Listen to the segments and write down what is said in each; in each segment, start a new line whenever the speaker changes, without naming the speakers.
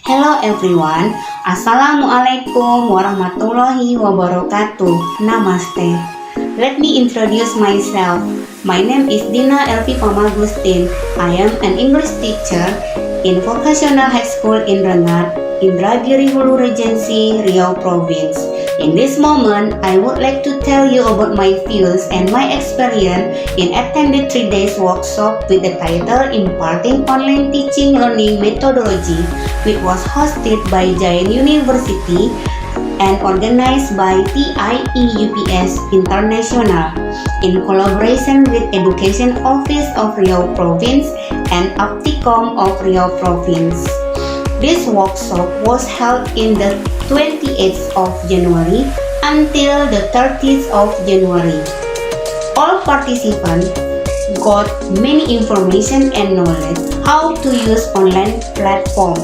Hello everyone, Assalamualaikum warahmatullahi wabarakatuh. Namaste. Let me introduce myself. My name is Dina Elvi Pamagustin. I am an English teacher in Vocational High School in Rengat, Indragiri Hulu Regency, Riau Province. In this moment, I would like to tell you about my views and my experience in attending 3 days workshop with the title Imparting Online Teaching Learning Methodology, which was hosted by Jain University and organized by TIEUPS International in collaboration with Education Office of Riau Province and Apticom of Riau Province. This workshop was held in the 28th of January until the 30th of January. All participants got many information and knowledge how to use online platform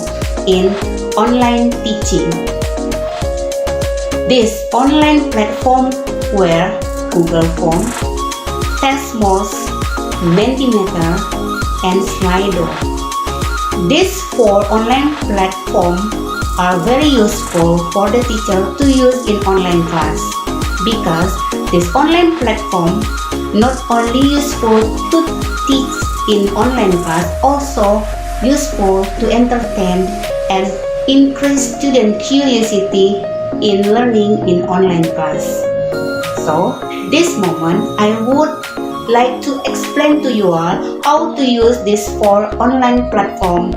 in online teaching. These online platforms were Google Form, Testmos, Multimeter, and Slideto. These 4 online platforms are very useful for the teacher to use in online class because this online platform not only useful to teach in online class, also useful to entertain and increase student curiosity in learning in online class. So, this moment I would like to explain to you all how to use this 4 online platform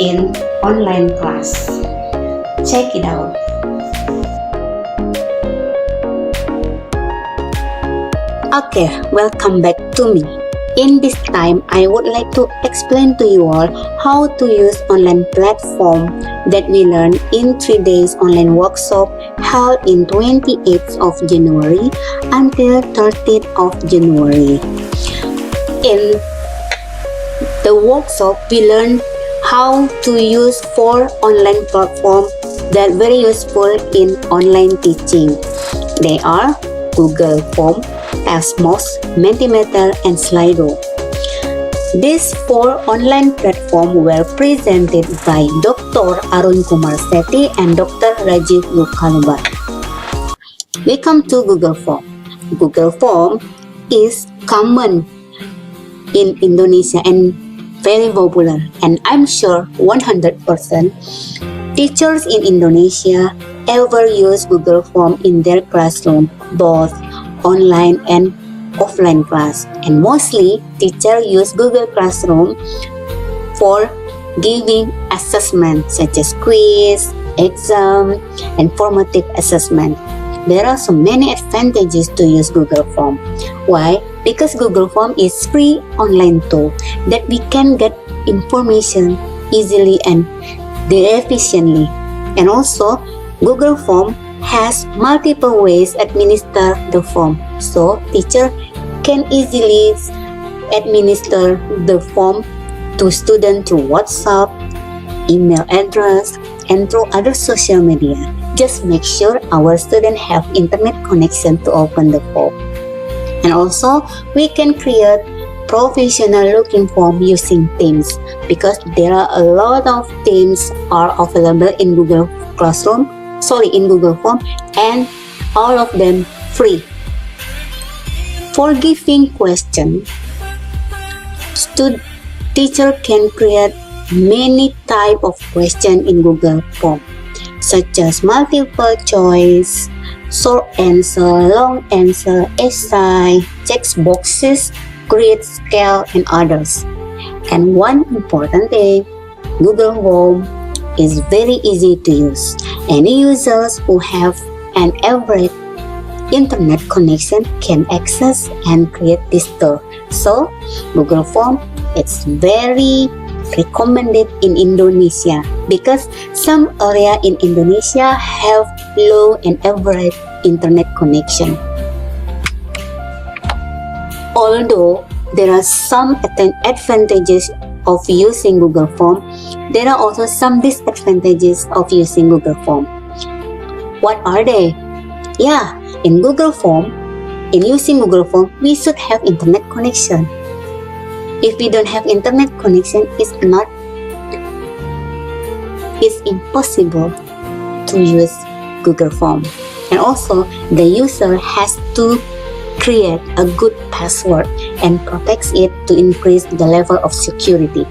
in online class. Check it out. Okay, welcome back to me. In this time, I would like to explain to you all how to use online platform that we learned in 3 days online workshop held in 28th of January until 30th of January. In the workshop, we learned how to use 4 online platforms that are very useful in online teaching. They are Google Form, Testmos, Multimeter, and Slideto. These 4 online platforms were presented by Dr. Arun Kumar Sethi and Dr. Rajiv Yukaluba. We come to Google Form. Google Form is common in Indonesia and very popular, and I'm sure 100% teachers in Indonesia ever use Google Form in their classroom, both online and offline class. And mostly, teachers use Google Classroom for giving assessment such as quiz, exam, and formative assessment. There are so many advantages to use Google Form. Why? Because Google Form is free online tool that we can get information easily and efficiently. And also, Google Form has multiple ways to administer the form. So, teacher can easily administer the form to students through WhatsApp, email address, and through other social media. Just make sure our students have internet connection to open the form. And also, we can create professional looking form using themes because there are a lot of themes are available in Google Form, and all of them free. For giving question, teacher can create many type of question in Google Form, such as multiple choice, short answer, long answer, essay, text boxes, grid, scale, and others. And one important thing, Google Form is very easy to use. Any users who have an average internet connection can access and create this tool. So, Google Form is very recommended in Indonesia because some area in Indonesia have low and average internet connection. Although there are some advantages of using Google Form, there are also some disadvantages of using Google Form. What are they? Yeah, in using Google Form, we should have internet connection. If we don't have internet connection, it's not it's impossible to use Google Form. And also, the user has to create a good password and protects it to increase the level of security.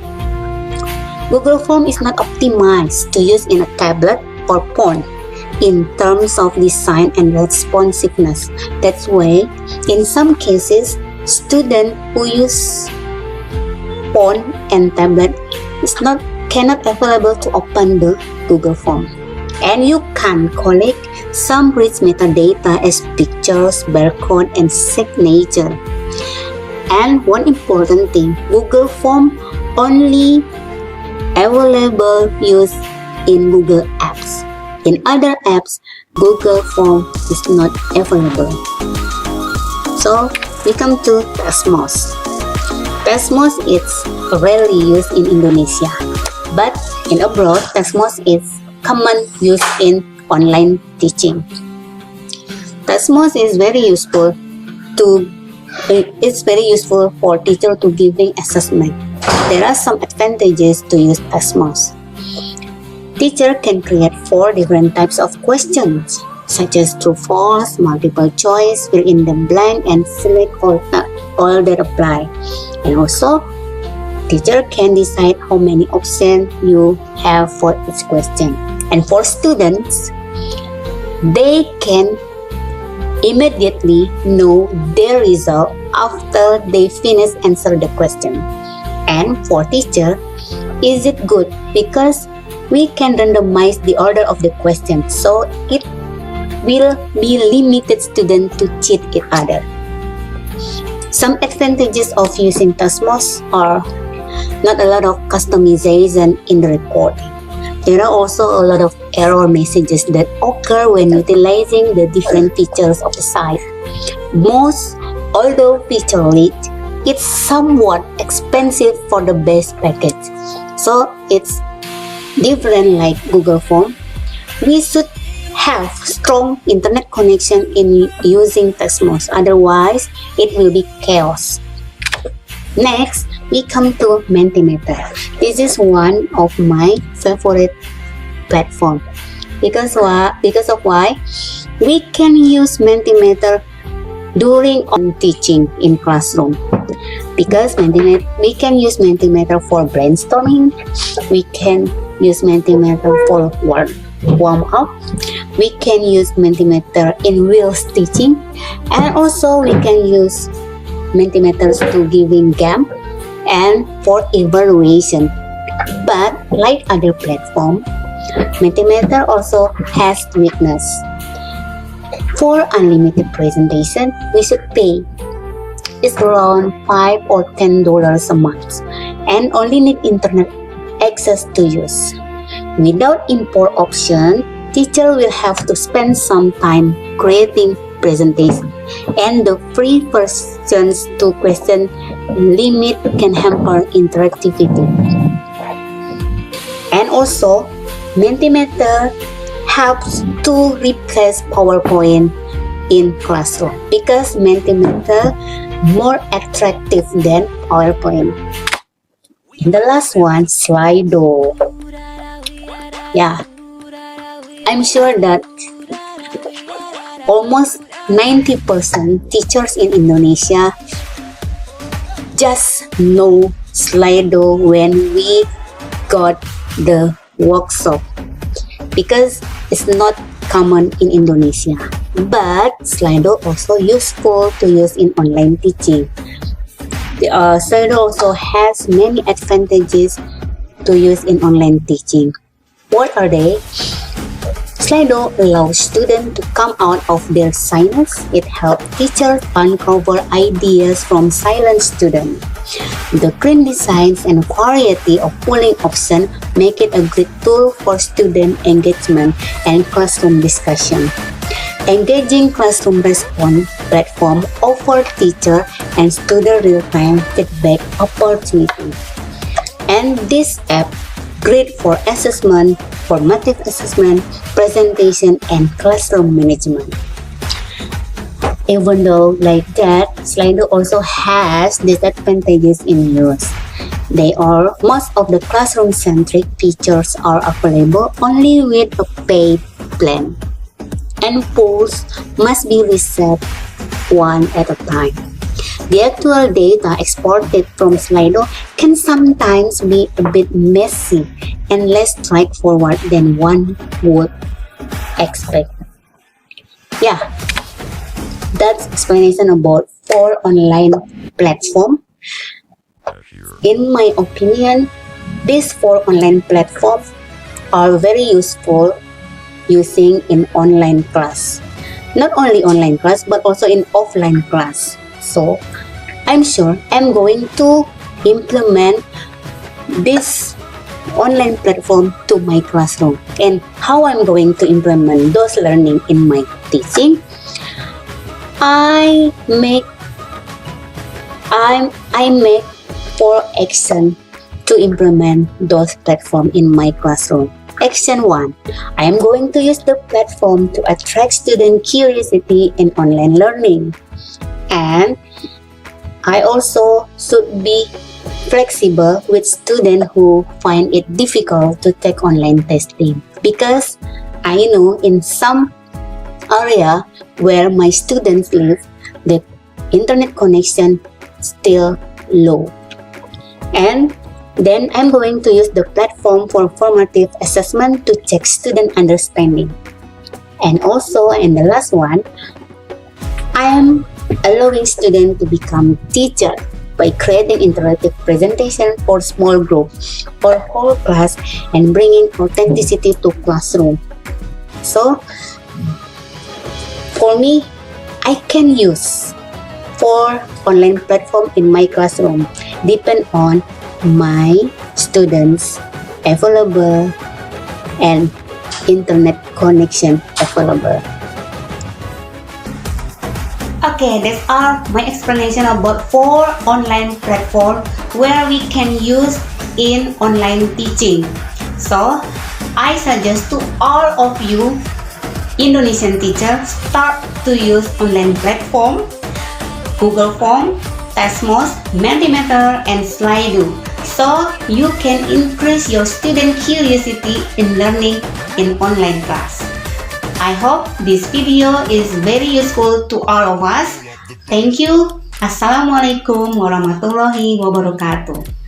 Google Form is not optimized to use in a tablet or phone in terms of design and responsiveness. That's why, in some cases, students who use phone and tablet cannot available to open the Google Form. And you can collect some rich metadata as pictures, barcode, and signature. And one important thing, Google Form only available use in Google Apps. In other apps, Google Form is not available. So we come to Tasmos. Tasmos is rarely used in Indonesia, but in abroad, Tasmos is common use in online teaching. Tasmos is very useful for teacher to giving assessment. There are some advantages to use Tasmos. Teacher can create 4 different types of questions, such as true, false, multiple choice, fill in the blank, and select all that apply. And also, teacher can decide how many options you have for each question. And for students, they can immediately know their result after they finish answer the question. And for teacher, is it good? Because we can randomize the order of the question, so it will be limited students to cheat each other. Some advantages of using Tasmos are not a lot of customization in the recording. There are also a lot of error messages that occur when utilizing the different features of the site. Although feature-rich, it's somewhat expensive for the base package. So it's different like Google Form. We should have strong internet connection in using Tasmos, otherwise it will be chaos. Next, we come to Multimeter. This is one of my favorite platform. Because of why? We can use Multimeter during teaching in classroom. Because we can use Multimeter for brainstorming. We can use Multimeter for warm up. We can use Multimeter in real teaching, and also we can use Multimeters to giving game and for evaluation. But like other platform, Multimeter also has weakness. For unlimited presentation, we should pay. It's around $5 or $10 a month, and only need internet access to use. Without import option, teacher will have to spend some time creating presentation, and the free versions to question limit can hamper interactivity. And also, Multimeter helps to replace PowerPoint in classroom because Multimeter more attractive than PowerPoint. And the last one, Slideto. Yeah, I'm sure that almost 90% teachers in Indonesia just know Slideto when we got the workshop, because it's not common in Indonesia. But Slideto also useful to use in online teaching. Slideto also has many advantages to use in online teaching. What are they? Slideto allows students to come out of their silence. It helps teachers uncover ideas from silent students. The clean designs and variety of polling options make it a great tool for student engagement and classroom discussion. Engaging classroom response platform offers teacher and student real-time feedback opportunity. And this app great for assessment, formative assessment, presentation, and classroom management. Even though like that, Slideto also has disadvantages in use. Most of the classroom-centric features are available only with a paid plan, and polls must be reset one at a time. The actual data exported from Slideto can sometimes be a bit messy and less straightforward than one would expect. Yeah, that's explanation about 4 online platform. In my opinion, these 4 online platforms are very useful using in online class. Not only online class but also in offline class. So I'm sure I'm going to implement this online platform to my classroom. And how I'm going to implement those learning in my teaching, I make 4 action to implement those platform in my classroom. Action 1. I am going to use the platform to attract student curiosity in online learning. And I also should be flexible with students who find it difficult to take online testing, because I know in some area where my students live, the internet connection still low. And then I'm going to use the platform for formative assessment to check student understanding. And also, in the last one, I am allowing students to become teacher by creating interactive presentation for small group or whole class and bringing authenticity to classroom. So, for me, I can use 4 online platform in my classroom, depend on my students available and internet connection available. Okay, that's all my explanation about 4 online platforms where we can use in online teaching. So, I suggest to all of you Indonesian teachers start to use online platform, Google Form, Tasmos, Multimeter, and Slideto, so you can increase your student curiosity in learning in online class. I hope this video is very useful to all of us. Thank you. Assalamualaikum warahmatullahi wabarakatuh.